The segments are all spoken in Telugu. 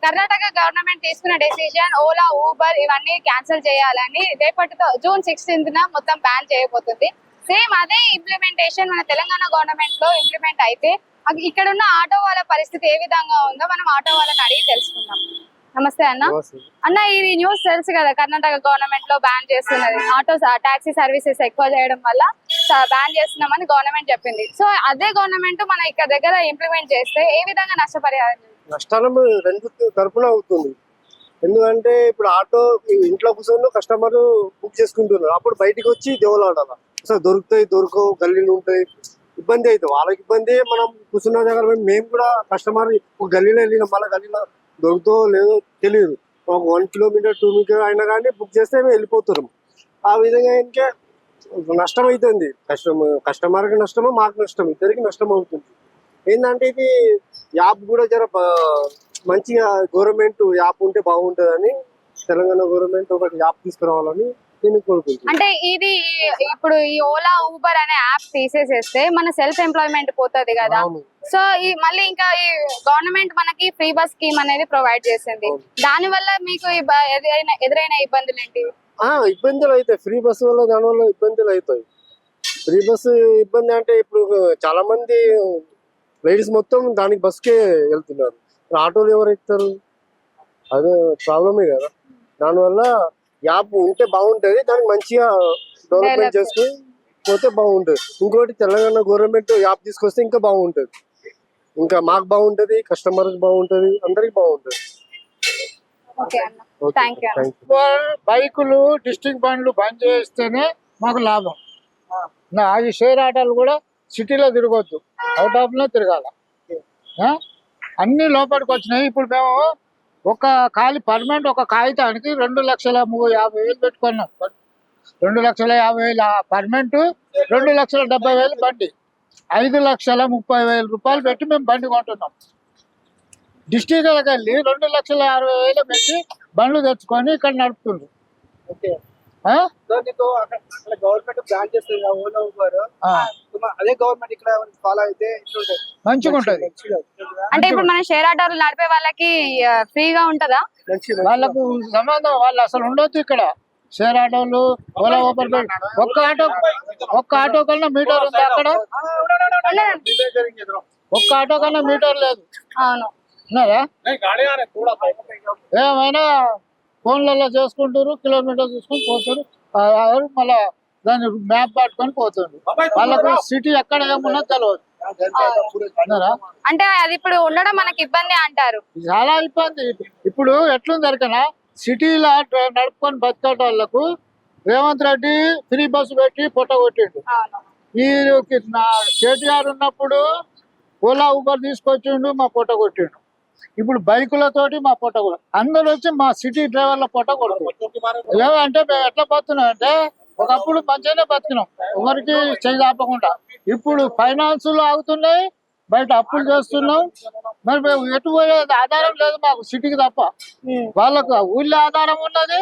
కర్ణాటక గవర్నమెంట్ తీసుకున్న డెసిషన్ ఓలా ఊబర్ ఇవన్నీ క్యాన్సిల్ చేయాలని రేపటితో జూన్ 16th మొత్తం బ్యాన్ చేయబోతుంది. సేమ్ అదే ఇంప్లిమెంటేషన్ మన తెలంగాణ గవర్నమెంట్ లో ఇంప్లిమెంట్ అయితే ఇక్కడ ఉన్న ఆటో వాళ్ళ పరిస్థితి ఏ విధంగా ఉందో మనం ఆటో వాళ్ళని అడిగి తెలుసుకుందాం. నమస్తే అన్న ఇది న్యూస్ తెలుసు కదా, కర్ణాటక గవర్నమెంట్ లో బ్యాన్ చేస్తున్నది, ఆటో టాక్సీ సర్వీసెస్ ఎక్కువ చేయడం వల్ల బ్యాన్ చేస్తున్నామని గవర్నమెంట్ చెప్పింది. సో అదే గవర్నమెంట్ మన ఇక్కడ దగ్గర ఇంప్లిమెంట్ చేస్తే ఏ విధంగా నష్టపరిహారం? నష్టాలు రెండు తరపున అవుతుంది. ఎందుకంటే ఇప్పుడు ఆటో ఇంట్లో కూర్చొని కస్టమర్ బుక్ చేసుకుంటున్నారు, అప్పుడు బయటకు వచ్చి దేవులాడాల, అసలు దొరుకుతాయి దొరకవు, గల్లీలు ఉంటాయి, ఇబ్బంది అవుతుంది. వాళ్ళకి ఇబ్బంది, మనం కూర్చున్న దగ్గర మేము కూడా కస్టమర్ ఒక గల్లీలో వెళ్ళినాం, మళ్ళీ గల్లీలో దొరుకుతో లేదో తెలియదు, ఒక 1 కిలోమీటర్ 2 మీటర్ అయినా కానీ బుక్ చేస్తే మేము వెళ్ళిపోతున్నాం. ఆ విధంగా ఇంకా నష్టం అవుతుంది, కస్టమర్కి నష్టము, మాకు నష్టం, ఇద్దరికి నష్టం అవుతుంది. ఏంటంటే ఇది యాప్ కూడా జర మంచిగా గవర్నమెంట్ యాప్ ఉంటే బాగుంటుందని, తెలంగాణ గవర్నమెంట్ ఒకటి యాప్ తీసుకురావాలని నేను కోరుకుంటున్నాను. అంటే ఇది ఇప్పుడు ఈ ఓలా ఊబర్ అనే యాప్ తీసేసేస్తే మన సెల్ఫ్ ఎంప్లాయ్మెంట్ పోతుంది కదా. సో ఈ మళ్ళీ ఇంకా ఈ గవర్నమెంట్ మనకి ఫ్రీ బస్ స్కీమ్ అనేది ప్రొవైడ్ చేసింది, దాని వల్ల మీకు ఎదురైన ఇబ్బందులు ఏంటి? ఇబ్బందులు అవుతాయి, ఫ్రీ బస్ వల్ల దాని వల్ల ఇబ్బందులు అవుతాయి. ఫ్రీ బస్ ఇబ్బంది అంటే ఇప్పుడు చాలా మంది లేడీస్ మొత్తం దానికి బస్కే వెళ్తున్నారు, ఆటోలు ఎవరు ఎక్కుతారు? అదే ప్రాబ్లమే కదా. దానివల్ల యాప్ ఉంటే బాగుంటది, దానికి మంచిగా డెవలప్మెంట్ చేసుకుని పోతే బాగుంటది. ఇంకోటి తెలంగాణ గవర్నమెంట్ యాప్ తీసుకొస్తే ఇంకా బాగుంటది, ఇంకా మాకు బాగుంటది, కస్టమర్కి బాగుంటది, అందరికి బాగుంటది. బైకులు డిస్ట్రిక్ట్ బండ్లు బంద్ చేస్తేనే మాకు లాభం. అది షేర్ ఆటోలు కూడా సిటీలో తిరగొద్దు, అవుట్ ఆఫ్ లో తిరగాల. అన్ని లోపలికి వచ్చినాయి. ఇప్పుడు మేము ఒక ఖాళీ పర్మనెంట్ ఒక కాగితానికి 2,50,000 పెట్టుకున్నాం. 2,50,000 పర్మనెంట్, 2,70,000 బండి, 5,30,000 రూపాయలు పెట్టి మేము బండి కొంటున్నాం. డిస్ట్రిక్ట్కి వెళ్ళి 2,60,000 పెట్టి బండ్లు తెచ్చుకొని ఇక్కడ నడుపుతుండ్రు. గవర్నమెంట్ బ్యాన్ చేస్తుంది ఓలా ఊబర్, అదే గవర్నమెంట్ ఇక్కడ ఫాలో అయితే మంచిగా ఉంటది. అంటే ఇప్పుడు మన షేర్ ఆటోలు నడిపే వాళ్ళకి ఫ్రీగా ఉంటదా? వాళ్ళకు సంబంధం, వాళ్ళు అసలు ఉండొద్దు ఇక్కడ. షేర్ ఆటోలు ఓలా ఊబర్ ఒక్క ఆటో కన్నా మీటర్ ఉంది అక్కడ, ఒక్క ఆటో కన్నా మీటర్ లేదు. ఉన్నారా? ఏమైనా ఫోన్లలో చేసుకుంటారు, కిలోమీటర్ చూసుకొని పోతారు, మళ్ళా దాన్ని మ్యాప్ పట్టుకొని పోతుంది. వాళ్ళకు సిటీ ఎక్కడ ఏమున్నా తెలియదు. అంటే అది ఇప్పుడు ఉండడం మనకి ఇబ్బంది అంటారు. చాలా ఇబ్బంది. ఇప్పుడు ఎట్లుంది దొరికనా, సిటీలో నడుపుకొని బతికేట వాళ్ళకు రేవంత్ రెడ్డి ఫ్రీ బస్సు పెట్టి పొట్ట కొట్టిండు. ఈ కేటీఆర్ ఉన్నప్పుడు ఓలా ఊబర్ తీసుకొచ్చిండు, మా పొట్ట కొట్టిండు. ఇప్పుడు బైకులతోటి మా పొట్ట కూడా అందరూ వచ్చి మా సిటీ డ్రైవర్ల పొట్ట కొడుతుంది. ఏమంటే మేము ఎట్లా బతున్నాం అంటే, ఒకప్పుడు మంచిగానే బతికినాం, ఎవరికి చేయి ఆపకుండా. ఇప్పుడు ఫైనాన్సులు ఆగుతున్నాయి, బయట అప్పులు చేస్తున్నాం, మరి మేము ఎటు పోయేది ఆధారం లేదు మాకు సిటీకి తప్ప. వాళ్ళకు ఊళ్ళో ఆధారం ఉన్నది,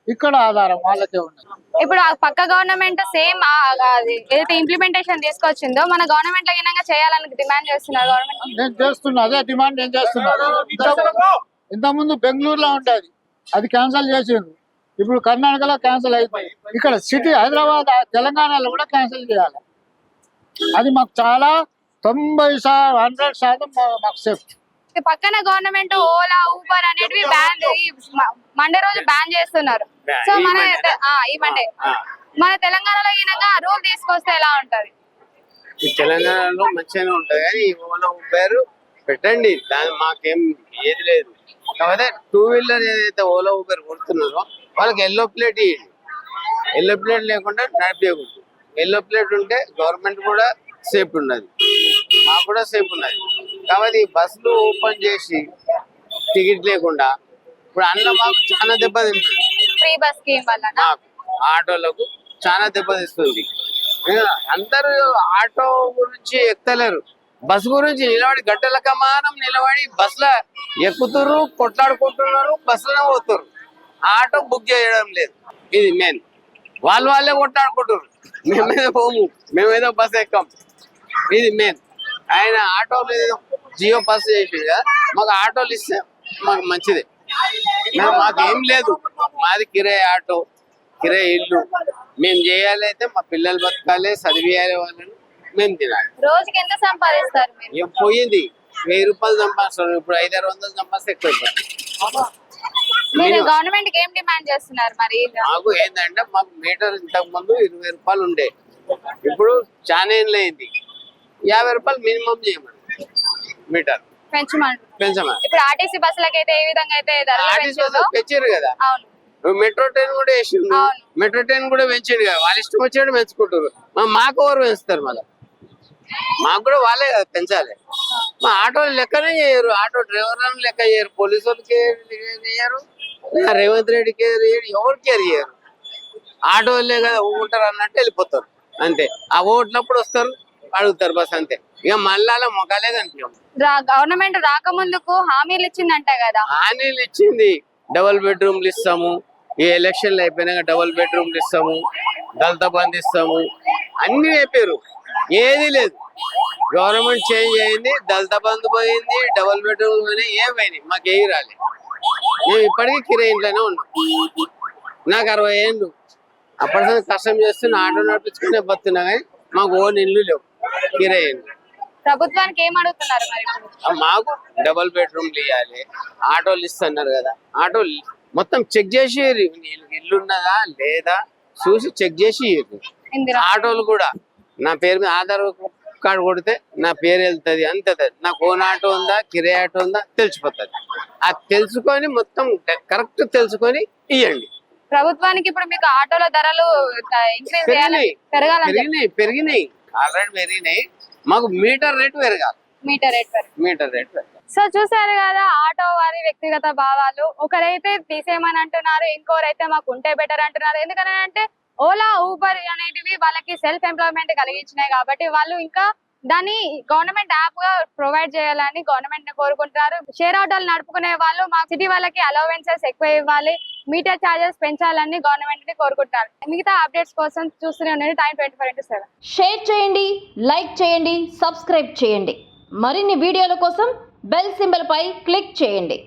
ఇక్కడ ఆధారం వాళ్ళకే ఉన్నది. ఇప్పుడు పక్క గవర్నమెంట్ సేమ్ ఏదైతే ఇంప్లిమెంటేషన్ తీసుకొచ్చిందో మన గవర్నమెంట్ లో ఏమైనా చేయాలని డిమాండ్ చేస్తున్నారు గవర్నమెంట్. నేను చేస్తున్నా, అదే డిమాండ్ నేను చేస్తున్నా. ఇంతకుముందు బెంగళూరులో ఉంటుంది, అది క్యాన్సిల్ చేసిండ్రు. ఇప్పుడు కర్ణాటకలో క్యాన్సిల్ అయిపోయి, ఇక్కడ సిటీ హైదరాబాద్ తెలంగాణలో కూడా క్యాన్సిల్ చేయాలి. అది మాకు చాలా 100% మాకు సేఫ్. పక్కన గవర్నమెంట్ ఓలా ఊబర్ అనేటివి బ్యాన్ మండే రోజు బ్యాన్ చేస్తున్నారు. సో మన ఈ మండే మన తెలంగాణలో ఈయనగా రూల్ తీసుకొస్తే ఎలా ఉంటది? తెలంగాణలో మంచిగానే ఉంటది, కానీ ఓలా ఊబర్ పెట్టండి, దాని మాకేం ఏది లేదు. కాకపోతే 2 వీలర్ ఏదైతే ఓలా ఊబర్ కొడుతున్నారో వాళ్ళకి ఎల్లో ప్లేట్ ఇవ్వండి. ఎల్లో ప్లేట్ లేకుండా నడిపేయకూడదు. ఎల్లో ప్లేట్ ఉంటే గవర్నమెంట్ కూడా సేఫ్ ఉన్నది, మాకు కూడా సేఫ్ ఉన్నది. కాబట్టి బస్సులు ఓపెన్ చేసి టికెట్ లేకుండా ఇప్పుడు అన్న మాకు చాలా దెబ్బతింటుంది. ఫ్రీ బస్ స్కీమ్ వల్ల మాకు ఆటోలకు చాలా దెబ్బతిస్తుంది. అందరూ ఆటో గురించి ఎక్కలేరు, బస్సు గురించి నిలబడి గంటల కమానం నిలబడి బస్సులో ఎక్కుతున్నారు, కొట్లాడుకుంటున్నారు, బస్సులోనే పోతున్నారు, ఆటో బుక్ చేయడం లేదు. ఇది మెయిన్. వాళ్ళే కొట్లాడుకుంటున్నారు, మేమేదో పోము, మేమేదో బస్సు ఎక్కాం. ఇది మెయిన్. ఆయన ఆటోలు జియో బస్సు చేసి మాకు ఆటోలు ఇస్తే మాకు మంచిదే. మాకేం లేదు, మాది కిరాయి ఆటో, కిరాయి ఇల్లు. మేము చేయాలి అయితే మా పిల్లలు బతకాలి, చదివేయాలి, వాళ్ళని మేము తినాలి. రోజుకి ఎంత సంపాదిస్తారు మీరు? ఏం పోయింది 1000 రూపాయలు సంపాదిస్తారు, ఇప్పుడు 500-600 సంపాదిస్తే ఎక్కువ. మీరు గవర్నమెంట్ కి ఏం డిమాండ్ చేస్తున్నారు మరి? మాకు ఏంటంటే మాకు మీటర్ ఇంతకు ముందు 20 రూపాయలు ఉండే, ఇప్పుడు చాలా ఏళ్ళు అయింది 50 రూపాయలు మినిమం చేయమని మీటర్ పెంచమని. ఇప్పుడు ఆర్టీసీ బస్సులకి అయితే ఏ విధంగా అయితే పెంచారు కదా. అవును, మెట్రో ట్రైన్ కూడా వేసిండు, మెట్రో ట్రైన్ కూడా పెంచాడు కదా. వాళ్ళ ఇష్టం వచ్చాడు పెంచుకుంటారు. మాకు ఎవరు పెంచుతారు? మళ్ళీ మాకు కూడా వాళ్ళే కదా పెంచాలి. మా ఆటోలు లెక్కనే చేయరు, ఆటో డ్రైవర్లను లెక్క చేయరు, పోలీసు వాళ్ళకి చేయరు, రేవంత్ రెడ్డి కేర్ చేయరు, ఎవరు కేర్ చేయరు. ఆటో వాళ్ళే కదా ఊకుంటారు అన్నట్టు వెళ్ళిపోతారు అంతే. ఆ ఓట్లప్పుడు వస్తారు, అడుగుతారు బస్ అంతే. ఇక మళ్ళా మొఖాలే కనిపించం. గవర్నమెంట్ రాకముందుకు హామీలు ఇచ్చిందంట కదా. హామీలు ఇచ్చింది, డబుల్ బెడ్రూమ్లు ఇస్తాము, ఈ ఎలక్షన్లు అయిపోయినాక డబుల్ బెడ్రూమ్లు ఇస్తాము, దళిత బంధు ఇస్తాము, అన్ని చెప్పారు. ఏది లేదు. గవర్నమెంట్ చేంజ్ అయింది, దళిత బంధు పోయింది, డబుల్ బెడ్రూమ్ పోయినాయి, ఏం పోయినాయి, మాకు ఏవి రాలేదు. మేము ఇప్పటికీ కిరాయి ఇంట్లోనే ఉన్నాం. నాకు 60 ఏళ్ళు, అప్పటి కష్టం చేస్తున్నా, ఆటో నడిపించుకునే బతున్నా, కానీ మాకు ఓన్ ఇల్లు లేవు, కిరాయి ఇల్లు. ప్రభుత్వానికి ఏం అడుగుతున్నారు మరి? మాకు డబుల్ బెడ్రూమ్లు ఇవ్వాలి, ఆటోలు ఇస్తున్నారు కదా, ఆటోలు మొత్తం చెక్ చేసి ఇల్లు ఉన్నదా లేదా చూసి చెక్ చేసి ఆటోలు కూడా నా పేరు మీద ఆధార్ కార్డు కొడితే నా పేరు వెళ్తుంది అంతే. నాకు ఓన్ ఆటో ఉందా, కిరాయి ఆటో ఉందా తెలిసిపోతుంది. అది తెలుసుకొని మొత్తం కరెక్ట్ తెలుసుకొని ఇవ్వండి. ప్రభుత్వానికి ఇప్పుడు మీకు ఆటోల ధరలు పెరిగినాయి, ఆల్రెడీ పెరిగినాయి. మాకు మీటర్ రేటు పెరగాలి, మీటర్ రేట్. సో చూసారు కదా, ఆటో వారి వ్యక్తిగత భావాలు. ఒకరైతే తీసేయమని అంటున్నారు, ఇంకోరైతే మాకు ఉంటే బెటర్ అంటున్నారు. ఎందుకంటే ఓలా ఊబర్ అనేటివి వాళ్ళకి సెల్ఫ్ ఎంప్లాయ్మెంట్ కలిగించినాయి కాబట్టి వాళ్ళు ఇంకా దాన్ని గవర్నమెంట్ యాప్ గా ప్రొవైడ్ చేయాలని గవర్నమెంట్ ని కోరుకుంటున్నారు. షేర్ ఆటోలు నడుపుకునే వాళ్ళు మా సిటీ వాళ్ళకి అలవెన్సెస్ ఎక్కువ ఇవ్వాలి, మీటర్ ఛార్జెస్ పెంచాలని గవర్నమెంట్ ని కోరుకుంటున్నారు. మిగతా అప్డేట్స్ కోసం చూస్తూనే ఉండండి Time 24/7. షేర్ చేయండి, లైక్ చేయండి, సబ్స్క్రైబ్ చేయండి. మరిన్ని వీడియోల కోసం బెల్ సింబల్ పై క్లిక్ చేయండి.